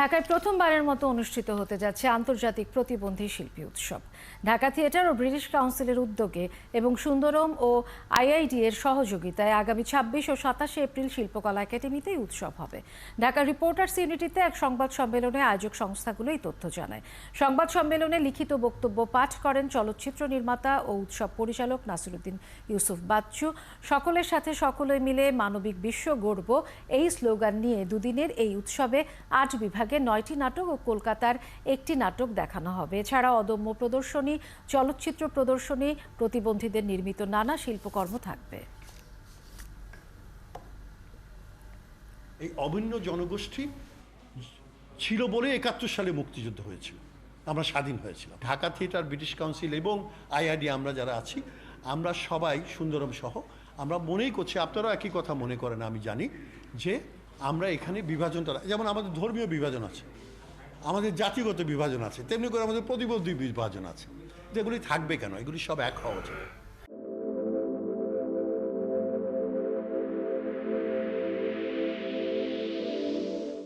ঢাকায় প্রথমবারের মতো অনুষ্ঠিত হতে যাচ্ছে আন্তর্জাতিক প্রতিবন্ধী শিল্পী উৎসব। ঢাকা থিয়েটার ও ব্রিটিশ কাউন্সিলের উদ্যোগে এবং সুন্দরম ও আইআইডি এর সহযোগিতায় আগামী ২৬ ও ২৭ এপ্রিল শিল্পকলা একাডেমিতে উৎসব হবে। ঢাকা রিপোর্টার্স ইউনিটিতে এক সংবাদ সম্মেলনে আয়োজক সংস্থাগুলো এই তথ্য জানায়। সংবাদ সম্মেলনে লিখিত বক্তব্য পাঠ করেন চলচ্চিত্র নির্মাতা ও উৎসব পরিচালক নাসিরুদ্দিন ইউসুফ বাচ্চু। সকলের সাথে সকলে মিলে মানবিক বিশ্ব গড়ব, এই স্লোগান নিয়ে দুদিনের এই উৎসবে ৮ বিভাগে ৯টি নাটক ও কলকাতার একটি নাটক দেখানো হবে। এছাড়া অদম্য প্রদর্শনী, চলচ্চিত্র প্রদর্শনী, প্রতিবন্ধীদের নির্মিত নানা শিল্পকর্ম থাকবে। এই অভিন্ন জনগোষ্ঠী ছিল বলে ৭১ সালে মুক্তিযুদ্ধ হয়েছিল, আমরা স্বাধীন হয়েছিলাম। ঢাকা থিয়েটার, ব্রিটিশ কাউন্সিল এবং আইআইডি আমরা যারা আছি, আমরা সবাই সুন্দরম সহ আমরা মনেই করছি, আপনারাও একই কথা মনে করেন আমি জানি, যে আমরা এখানে বিভাজনটা, যেমন আমাদের ধর্মীয় বিভাজন আছে, আমাদের জাতিগত বিভাজন আছে, তেমনি করে আমাদের প্রতিবন্ধী বিভাজন আছে। এগুলি থাকবে কেন? এগুলি সব এক হওয়া উচিত।